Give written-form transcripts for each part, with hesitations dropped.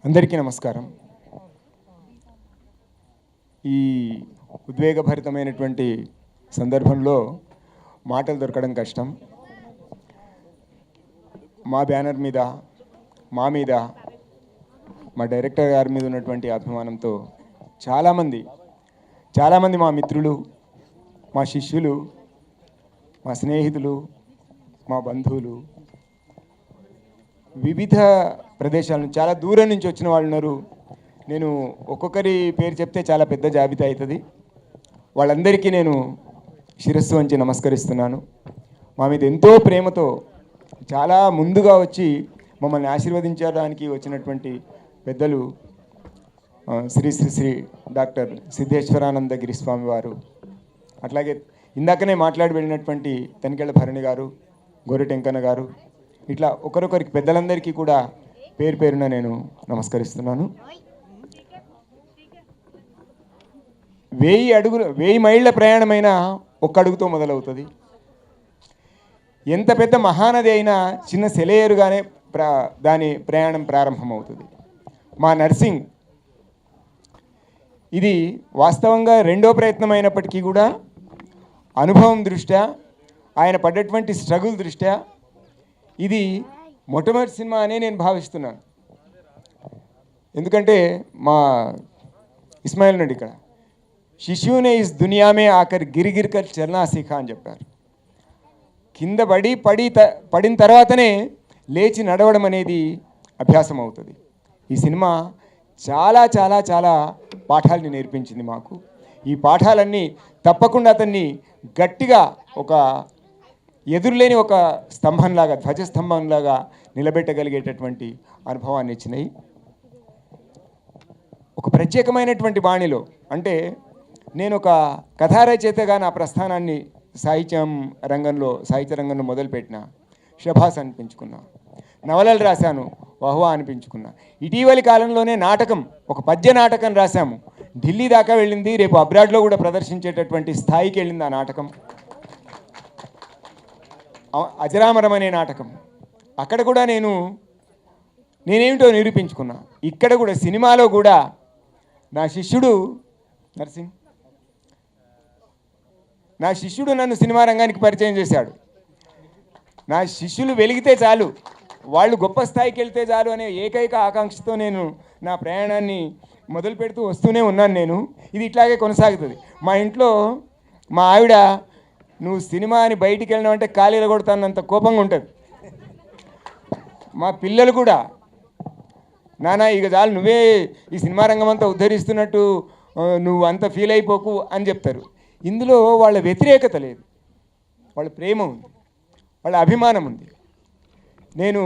అందరికీ నమస్కారం. ఈ ఉద్వేగభరితమైనటువంటి సందర్భంలో మాటలు దొరకడం కష్టం. మా బ్యానర్ మీద, మా మీద, మా డైరెక్టర్ గారి మీద ఉన్నటువంటి అభిమానంతో చాలామంది మా మిత్రులు, మా శిష్యులు, మా స్నేహితులు, మా బంధువులు, వివిధ ప్రదేశాల నుంచి, చాలా దూరం నుంచి వచ్చిన వాళ్ళు ఉన్నారు. నేను ఒక్కొక్కరి పేరు చెప్తే చాలా పెద్ద జాబితా అవుతుంది. వాళ్ళందరికీ నేను శిరస్సు వంచి నమస్కరిస్తున్నాను. మా మీద ఎంతో ప్రేమతో చాలా ముందుగా వచ్చి మమ్మల్ని ఆశీర్వదించడానికి వచ్చినటువంటి పెద్దలు శ్రీ శ్రీ శ్రీ డాక్టర్ సిద్ధేశ్వరానందగిరి స్వామి వారు, అట్లాగే ఇందాకనే మాట్లాడి వెళ్ళినటువంటి తనికెళ్ళ భరణి గారు, గోరెటెంకన్న గారు, ఇట్లా ఒకరొకరికి పెద్దలందరికీ కూడా పేరు పేరున నేను నమస్కరిస్తున్నాను. 1000 మైళ్ళ ప్రయాణమైనా ఒక్క అడుగుతో మొదలవుతుంది. ఎంత పెద్ద మహానది అయినా చిన్న సెలయేరుగానే దాని ప్రయాణం ప్రారంభమవుతుంది. మా నర్సింగ్ ఇది వాస్తవంగా రెండో ప్రయత్నం అయినప్పటికీ కూడా అనుభవం దృష్ట్యా, ఆయన పడ్డటువంటి స్ట్రగుల్ దృష్ట్యా ఇది మొట్టమొదటి సినిమా అనే నేను భావిస్తున్నాను. ఎందుకంటే మా ఇస్మాయిల్ నడి ఇక్కడ శిశువునే ఇస్ దునియామే ఆఖరి గిరిగిరికర్ చలనా సీఖా అని చెప్పారు. కింద పడిన తర్వాతనే లేచి నడవడం అనేది అభ్యాసం అవుతుంది. ఈ సినిమా చాలా చాలా చాలా పాఠాలని నేర్పించింది మాకు. ఈ పాఠాలన్నీ తప్పకుండా అతన్ని గట్టిగా ఒక ఎదురులేని ఒక స్తంభంలాగా, ధ్వజస్తంభంలాగా నిలబెట్టగలిగేటటువంటి అనుభవాన్ని ఇచ్చినాయి. ఒక ప్రత్యేకమైనటువంటి బాణిలో, అంటే నేను ఒక కథా రచయితగా నా ప్రస్థానాన్ని సాహిత్య రంగంలో మొదలుపెట్టిన, షభాస్ అనిపించుకున్నా. నవలలు రాశాను, వహ్వా అనిపించుకున్నా. ఇటీవలి కాలంలోనే నాటకం, ఒక పద్య నాటకం రాశాము, ఢిల్లీ దాకా వెళ్ళింది. రేపు అబ్రాడ్లో కూడా ప్రదర్శించేటటువంటి స్థాయికి వెళ్ళింది ఆ నాటకం. అజరామరం అనే నాటకం. అక్కడ కూడా నేనేమిటో నిరూపించుకున్నా. ఇక్కడ కూడా సినిమాలో కూడా నా శిష్యుడు నన్ను సినిమా రంగానికి పరిచయం చేశాడు. నా శిష్యులు వెలిగితే చాలు, వాళ్ళు గొప్ప స్థాయికి వెళ్తే చాలు అనే ఏకైక ఆకాంక్షతో నేను నా ప్రయాణాన్ని మొదలు పెడుతూ వస్తూనే ఉన్నాను. ఇది ఇట్లాగే కొనసాగుతుంది. మా ఇంట్లో మా ఆవిడ, నువ్వు సినిమా అని బయటికి వెళ్ళినావంటే ఖాళీలు కొడతానంత కోపంగా ఉంటుంది. మా పిల్లలు కూడా, నాన్న ఇక చాలు, నువ్వే ఈ సినిమా రంగం అంతా ఉద్ధరిస్తున్నట్టు నువ్వు అంత ఫీల్ అయిపోకు అని చెప్తారు. ఇందులో వాళ్ళ వ్యతిరేకత లేదు, వాళ్ళ ప్రేమ ఉంది, వాళ్ళ అభిమానం ఉంది. నేను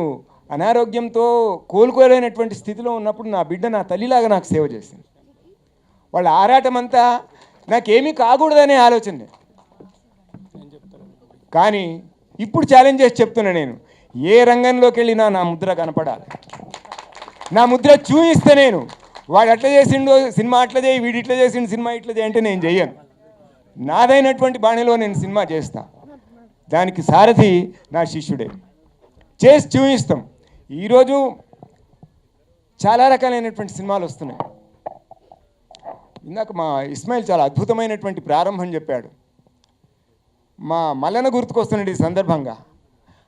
అనారోగ్యంతో కోలుకోలేనటువంటి స్థితిలో ఉన్నప్పుడు నా బిడ్డ నా తల్లిలాగా నాకు సేవ చేసింది. వాళ్ళ ఆరాటం అంతా నాకేమీ కాకూడదనే ఆలోచన. కానీ ఇప్పుడు ఛాలెంజ్ చేసి చెప్తున్నా, నేను ఏ రంగంలోకి వెళ్ళినా నా ముద్ర కనపడాలి, నా ముద్ర చూపిస్తే. నేను వాడు అట్లా చేసిండు సినిమా అట్లా చేయి, వీడు ఇట్లా చేసిండు సినిమా ఇట్లా చేయి అంటే నేను చెయ్యను. నాదైనటువంటి బాణిలో నేను సినిమా చేస్తా. దానికి సారథి నా శిష్యుడే. చేసి చూపిస్తాం. ఈరోజు చాలా రకాలైనటువంటి సినిమాలు వస్తున్నాయి. ఇందాక మా ఇస్మాయిల్ చాలా అద్భుతమైనటువంటి ప్రారంభం చెప్పాడు. మా మల్లన గుర్తుకొస్తున్నాడు ఈ సందర్భంగా.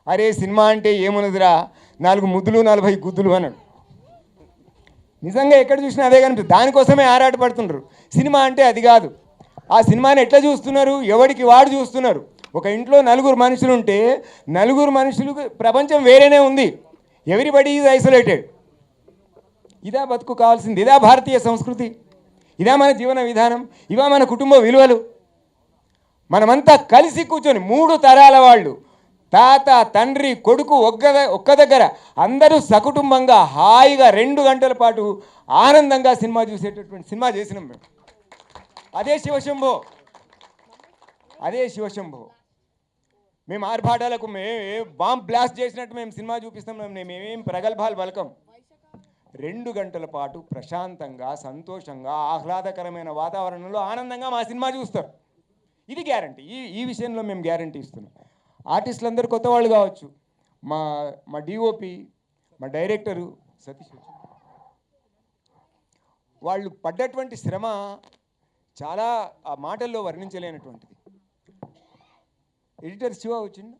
అరే సినిమా అంటే ఏమున్నదిరా, 4 ముద్దులు 40 గుద్దులు అన్నాడు. నిజంగా ఎక్కడ చూసినా అదే కనిపిస్తుంది. దానికోసమే ఆరాటపడుతున్నారు. సినిమా అంటే అది కాదు. ఆ సినిమాని ఎట్లా చూస్తున్నారు, ఎవడికి వాడు చూస్తున్నారు. ఒక ఇంట్లో 4 మనుషులు ఉంటే 4 మనుషులకు ప్రపంచం వేరేనే ఉంది. Everybody is isolated. ఇదా బతుకు కావాల్సింది? ఇదా భారతీయ సంస్కృతి? ఇదా మన జీవన విధానం? ఇవా మన కుటుంబ విలువలు? మనమంతా కలిసి కూర్చొని 3 తరాల వాళ్ళు, తాత, తండ్రి, కొడుకు ఒక్క దగ్గర అందరూ సకుటుంబంగా హాయిగా 2 గంటల పాటు ఆనందంగా సినిమా చూసేటటువంటి సినిమా చేసినాం మేము. అదే శివశంభో. మేము ఆర్భాటాలకు బాంబ్ బ్లాస్ట్ చేసినట్టు మేము సినిమా చూపిస్తాం. మేమేం ప్రగల్భాలు పలకం. 2 గంటల పాటు ప్రశాంతంగా, సంతోషంగా, ఆహ్లాదకరమైన వాతావరణంలో ఆనందంగా మా సినిమా చూస్తారు. ఇది గ్యారంటీ. ఈ విషయంలో మేము గ్యారంటీ ఇస్తున్నాం. ఆర్టిస్టులు అందరూ కొత్త వాళ్ళు కావచ్చు. మా డిఓపి, మా డైరెక్టరు సతీష్, వాళ్ళు పడ్డటువంటి శ్రమ చాలా ఆ మాటల్లో వర్ణించలేనటువంటిది. ఎడిటర్ శివ వచ్చిండు,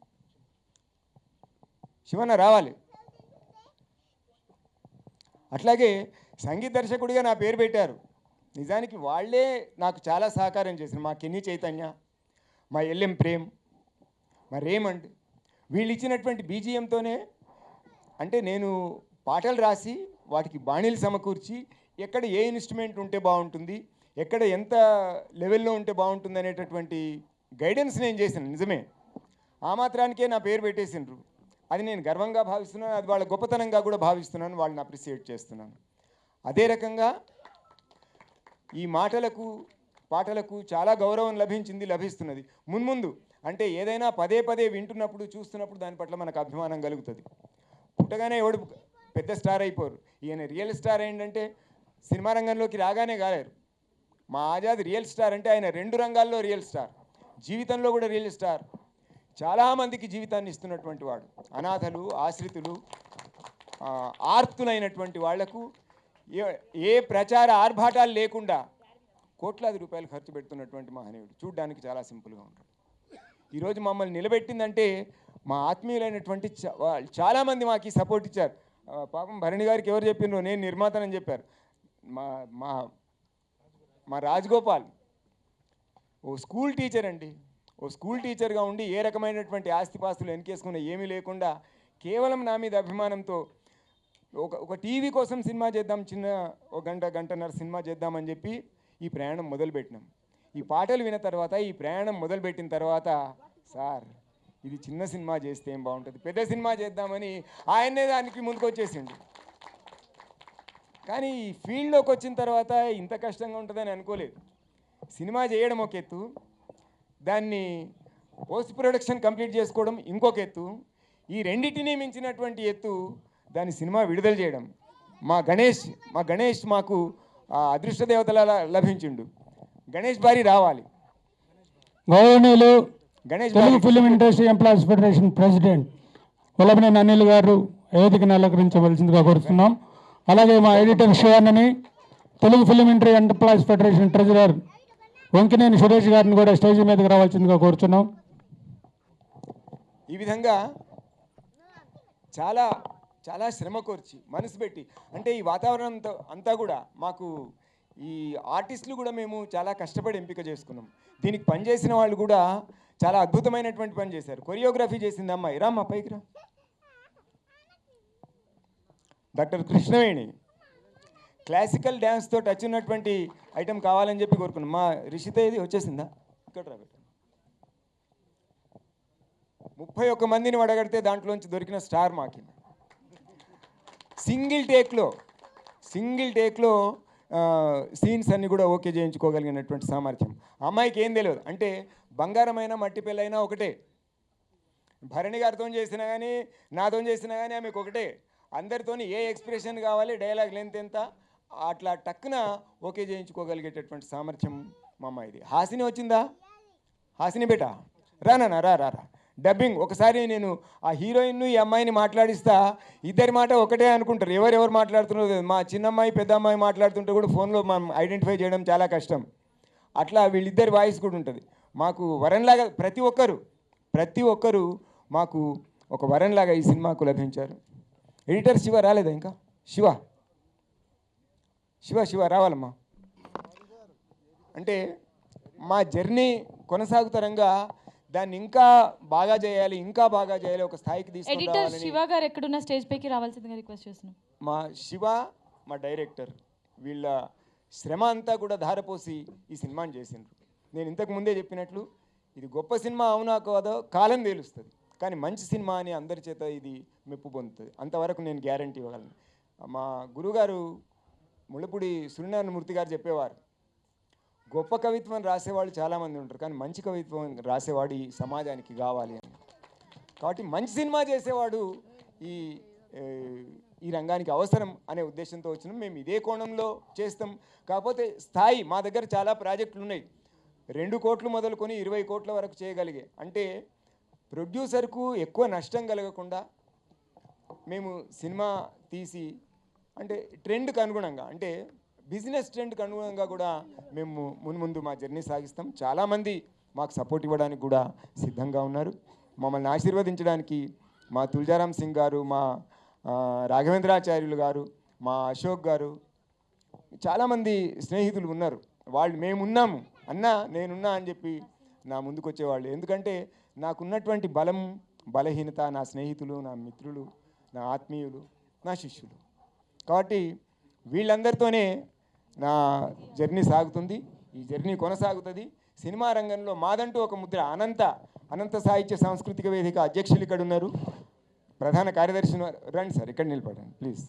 శివన్న రావాలి. అట్లాగే సంగీత దర్శకుడిగా నా పేరు పెట్టారు. నిజానికి వాళ్ళే నాకు చాలా సహకారం చేశారు. మా కెన్నీ చైతన్య, మా ఎల్ఎం ప్రేమ్, మా రేమండ్, వీళ్ళు ఇచ్చినటువంటి బీజిఎంతోనే, అంటే నేను పాటలు రాసి వాటికి బాణీలు సమకూర్చి ఎక్కడ ఏ ఇన్స్ట్రుమెంట్ ఉంటే బాగుంటుంది, ఎక్కడ ఎంత లెవెల్లో ఉంటే బాగుంటుంది అనేటటువంటి గైడెన్స్ నేను చేశాను. నిజమే, ఆ మాత్రానికే నా పేరు పెట్టేసిండ్రు. అది నేను గర్వంగా భావిస్తున్నాను, అది వాళ్ళ గొప్పతనంగా కూడా భావిస్తున్నాను, వాళ్ళని అప్రిషియేట్ చేస్తున్నాను. అదే రకంగా ఈ మాటలకు పాటలకు చాలా గౌరవం లభిస్తున్నది. మున్ముందు అంటే ఏదైనా పదే పదే వింటున్నప్పుడు చూస్తున్నప్పుడు దాని పట్ల మనకు అభిమానం కలుగుతుంది. పుట్టగానే ఎవడు పెద్ద స్టార్ అయిపోరు. ఈయన రియల్ స్టార్ ఏంటంటే సినిమా రంగంలోకి రాగానే కాలేరు. మా ఆజాద్ రియల్ స్టార్ అంటే ఆయన 2 రంగాల్లో రియల్ స్టార్, జీవితంలో కూడా రియల్ స్టార్. చాలామందికి జీవితాన్ని ఇస్తున్నటువంటి వాడు. అనాథలు, ఆశ్రితులు, ఆర్తులైనటువంటి వాళ్లకు ఏ ప్రచార ఆర్భాటాలు లేకుండా కోట్లాది రూపాయలు ఖర్చు పెడుతున్నటువంటి మహనీయుడు. చూడ్డానికి చాలా సింపుల్గా ఉంటాడు. ఈరోజు మమ్మల్ని నిలబెట్టిందంటే మా ఆత్మీయులైనటువంటి చాలామంది మాకు ఈ సపోర్ట్ ఇచ్చారు. పాపం భరణి గారికి ఎవరు చెప్పిండ్రో, నేను నిర్మాతనని చెప్పారు. మా మా మా రాజగోపాల్ ఓ స్కూల్ టీచర్ అండి. ఓ స్కూల్ టీచర్గా ఉండి ఏ రకమైనటువంటి ఆస్తిపాస్తులు వెనకేసుకున్న ఏమీ లేకుండా కేవలం నా మీద అభిమానంతో ఒక టీవీ కోసం సినిమా చేద్దాం, చిన్న ఒక గంటన్నర సినిమా చేద్దామని చెప్పి ఈ ప్రయాణం మొదలుపెట్టినాం. ఈ పాటలు విన్న తర్వాత, ఈ ప్రయాణం మొదలుపెట్టిన తర్వాత, సార్ ఇది చిన్న సినిమా చేస్తే ఏం బాగుంటుంది, పెద్ద సినిమా చేద్దామని ఆయన్నే దానికి ముందుకు వచ్చేసిండు. కానీ ఈ ఫీల్డ్లోకి వచ్చిన తర్వాత ఇంత కష్టంగా ఉంటుందని అనుకోలేదు. సినిమా చేయడం ఒక ఎత్తు, దాన్ని పోస్ట్ ప్రొడక్షన్ కంప్లీట్ చేసుకోవడం ఇంకొక ఎత్తు, ఈ రెండింటినీ మించినటువంటి ఎత్తు దాన్ని సినిమా విడుదల చేయడం. మా గణేష్ మాకు అదృష్ట దేవతలా లభించిండు. గణేష్ బారి రావాలి. గౌరవనీయులు Ganesh Telugu film industry employees federation president Vallabhaneni Anil గారు వేదికను అలంకరించవలసిందిగా కోరుతున్నాం. అలాగే మా ఎడిటర్ శివాన్నని, Telugu film industry employees federation treasurer Vankineni Suresh గారిని కూడా స్టేజ్ మీదకి రావాల్సిందిగా కోరుతున్నాం. ఈ విధంగా చాలా చాలా శ్రమ కోర్చి మనసు పెట్టి, అంటే ఈ వాతావరణం అంతా కూడా మాకు ఈ ఆర్టిస్టులు కూడా మేము చాలా కష్టపడి ఎంపిక చేసుకున్నాం. దీనికి పనిచేసిన వాళ్ళు కూడా చాలా అద్భుతమైనటువంటి పని చేశారు. కొరియోగ్రఫీ చేసింది అమ్మాయి, రామ్మా పైకి రా, డాక్టర్ కృష్ణవేణి. క్లాసికల్ డ్యాన్స్తో టచ్ ఉన్నటువంటి ఐటెం కావాలని చెప్పి కోరుకున్నాం. మా రిషిత ఇది వచ్చేసిందా, ఇక్కడ రా. 31 మందిని అడగడితే దాంట్లోంచి దొరికిన స్టార్ మాకి. సింగిల్ టేక్లో సీన్స్ అన్నీ కూడా ఓకే చేయించుకోగలిగినటువంటి సామర్థ్యం. అమ్మాయికి ఏం తెలియదు, అంటే బంగారమైన మట్టి పిల్లైనా ఒకటే. భరణి గారితో చేసినా కానీ నాతో చేసినా కానీ ఆమెకు ఒకటే. అందరితోని ఏ ఎక్స్ప్రెషన్ కావాలి, డైలాగ్ లెంత్ ఎంత, అట్లా టక్కున ఓకే చేయించుకోగలిగేటటువంటి సామర్థ్యం మా అమ్మాయిది. హాసిని వచ్చిందా, హాసిని బేటా రానా రా. డబ్బింగ్ ఒకసారి నేను ఆ హీరోయిన్ను ఈ అమ్మాయిని మాట్లాడిస్తా, ఇద్దరి మాట ఒకటే అనుకుంటారు, ఎవరెవరు మాట్లాడుతున్నారో. మా చిన్నమ్మాయి పెద్ద అమ్మాయి మాట్లాడుతుంటే కూడా ఫోన్లో మనం ఐడెంటిఫై చేయడం చాలా కష్టం. అట్లా వీళ్ళిద్దరి వాయిస్ కూడా ఉంటుంది. మాకు వరంలాగా ప్రతి ఒక్కరు మాకు ఒక వరంలాగా ఈ సినిమాకు లభించారు. ఎడిటర్ శివ రాలేదా ఇంకా? శివ రావాలమ్మా. అంటే మా జర్నీ కొనసాగుతరంగా దాన్ని ఇంకా బాగా చేయాలి, ఒక స్థాయికి తీసుకురావాలని. శివ గారు ఎక్కడున్న స్టేజ్ పైకి రావాల్సిందిగా రిక్వెస్ట్ చేస్తున్నాం. మా శివ, మా డైరెక్టర్, వీళ్ళ శ్రమ అంతా కూడా ధారపోసి ఈ సినిమాని చేసిండ్రు. నేను ఇంతకు ముందే చెప్పినట్లు ఇది గొప్ప సినిమా అవునా కాదో కాలం తేలుస్తుంది, కానీ మంచి సినిమా అని అందరి చేత ఇది మెప్పు పొందుతుంది. అంతవరకు నేను గ్యారంటీ ఇవ్వగలను. మా గురుగారు ముళ్ళపూడి సూర్యనారాయణమూర్తి గారు చెప్పేవారు, గొప్ప కవిత్వం రాసేవాళ్ళు చాలామంది ఉంటారు, కానీ మంచి కవిత్వం రాసేవాడు ఈ సమాజానికి కావాలి అని. కాబట్టి మంచి సినిమా చేసేవాడు ఈ రంగానికి అవసరం అనే ఉద్దేశంతో వచ్చినాం. మేము ఇదే కోణంలో చేస్తాం. కాకపోతే స్థాయి, మా దగ్గర చాలా ప్రాజెక్టులు ఉన్నాయి. 2 కోట్లు మొదలుకొని 20 కోట్ల వరకు చేయగలిగే, అంటే ప్రొడ్యూసర్కు ఎక్కువ నష్టం కలగకుండా మేము సినిమా తీసి, అంటే ట్రెండ్కి అనుగుణంగా, అంటే బిజినెస్ ట్రెండ్కి అనుగుణంగా కూడా మేము మున్ముందు మా జర్నీ సాగిస్తాం. చాలామంది మాకు సపోర్ట్ ఇవ్వడానికి కూడా సిద్ధంగా ఉన్నారు. మమ్మల్ని ఆశీర్వదించడానికి మా తులజారాం సింగ్ గారు, మా రాఘవేంద్రాచార్యులు గారు, మా అశోక్ గారు, చాలామంది స్నేహితులు ఉన్నారు. వాళ్ళు మేమున్నాము అన్నా నేనున్నా అని చెప్పి నా ముందుకు వచ్చేవాళ్ళు. ఎందుకంటే నాకున్నటువంటి బలం బలహీనత నా స్నేహితులు, నా మిత్రులు, నా ఆత్మీయులు, నా శిష్యులు. కాబట్టి వీళ్ళందరితోనే నా జర్నీ సాగుతుంది. ఈ జర్నీ కొనసాగుతుంది. సినిమా రంగంలో మాదంటూ ఒక ముద్ర. అనంత సాహిత్య సాంస్కృతిక వేదిక అధ్యక్షులు ఇక్కడ ఉన్నారు. ప్రధాన కార్యదర్శి రండి సార్, ఇక్కడ నిలబడండి ప్లీజ్.